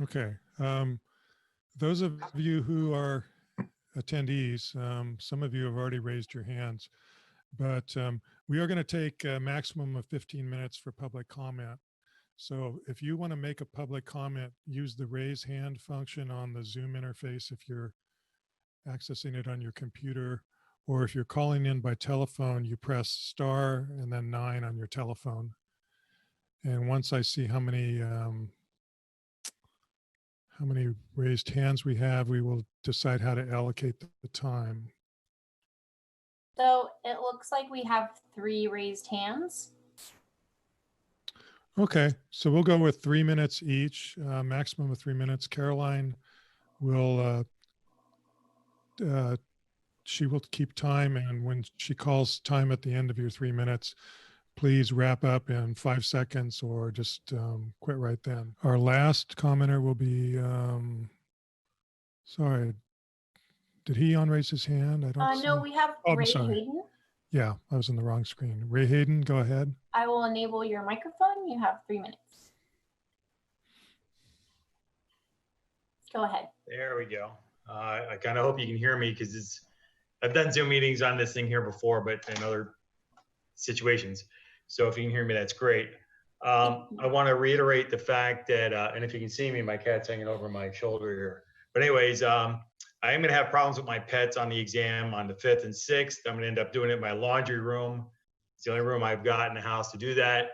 Okay. Those of you who are attendees, some of you have already raised your hands, but we are going to take a maximum of 15 minutes for public comment. So if you want to make a public comment, use the raise hand function on the Zoom interface if you're accessing it on your computer, or if you're calling in by telephone, you press star and then 9 on your telephone. And once I see how many raised hands we have, we will decide how to allocate the time. So it looks like we have 3 raised hands. Okay, so we'll go with 3 minutes each, maximum of 3 minutes. Caroline will, she will keep time, and when she calls time at the end of your 3 minutes, please wrap up in 5 seconds or just quit right then. Our last commenter will be, sorry, did he unraise his hand? I don't No, see. we have Oh, Ray I'm sorry. Hayden. Yeah, I was in the wrong screen. Ray Hayden, go ahead. I will enable your microphone. You have 3 minutes. Go ahead. There we go. I kind of hope you can hear me because I've done Zoom meetings on this thing here before, but in other situations. So if you can hear me, that's great. I want to reiterate the fact that, and if you can see me, my cat's hanging over my shoulder here. But anyways, I am going to have problems with my pets on the exam on the 5th and 6th. I'm going to end up doing it in my laundry room. It's the only room I've got in the house to do that.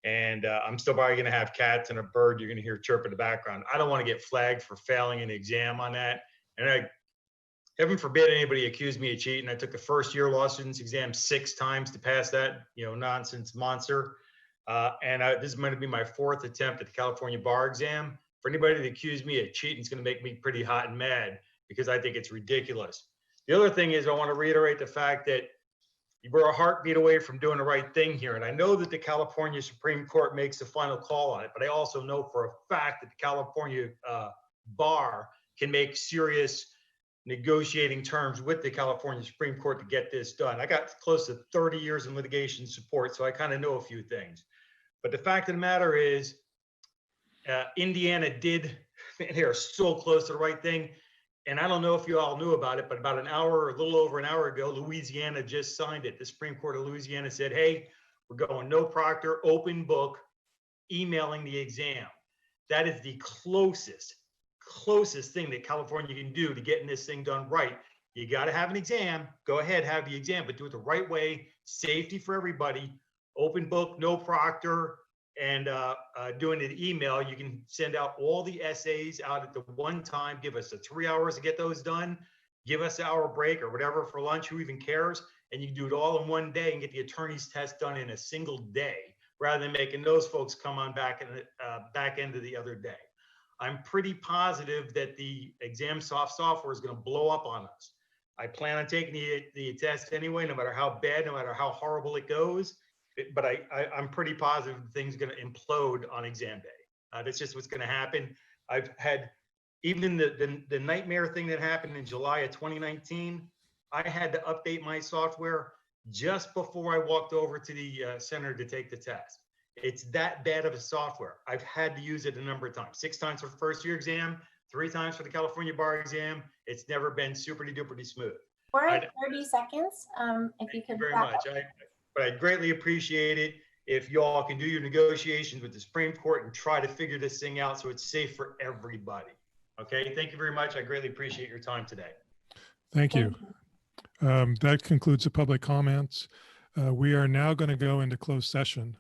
And I'm still probably going to have cats and a bird you're going to hear chirp in the background. I don't want to get flagged for failing an exam on that. And heaven forbid anybody accuse me of cheating. I took the first year law students exam 6 times to pass that, nonsense monster. This is going to be my 4th attempt at the California bar exam. For anybody to accuse me of cheating is going to make me pretty hot and mad because I think it's ridiculous. The other thing is I want to reiterate the fact that we're a heartbeat away from doing the right thing here. And I know that the California Supreme Court makes the final call on it, but I also know for a fact that the California bar can make serious negotiating terms with the California Supreme Court to get this done. I got close to 30 years in litigation support, so I kind of know a few things. But the fact of the matter is, Indiana did, they are so close to the right thing. And I don't know if you all knew about it, but about an hour, or a little over an hour ago, Louisiana just signed it. The Supreme Court of Louisiana said, hey, we're going no proctor, open book, emailing the exam. That is the closest thing that California can do to getting this thing done right. You got to have an exam. Go ahead, have the exam, but do it the right way. Safety for everybody. Open book, no proctor, and doing an email. You can send out all the essays out at the one time. Give us 3 hours to get those done. Give us an hour break or whatever for lunch. Who even cares? And you can do it all in one day and get the attorney's test done in a single day, rather than making those folks come on back end of the other day. I'm pretty positive that the exam software is going to blow up on us. I plan on taking the test anyway, no matter how bad, no matter how horrible it goes. But I'm pretty positive the thing's going to implode on exam day. That's just what's going to happen. I've had, even the nightmare thing that happened in July of 2019, I had to update my software just before I walked over to the center to take the test. It's that bad of a software. I've had to use it a number of times. 6 times for the first year exam, 3 times for the California bar exam. It's never been super duper smooth. We're at 30 seconds. If you could very much. But I'd greatly appreciate it if y'all can do your negotiations with the Supreme Court and try to figure this thing out so it's safe for everybody. Okay, thank you very much. I greatly appreciate your time today. Thank you. That concludes the public comments. We are now going to go into closed session.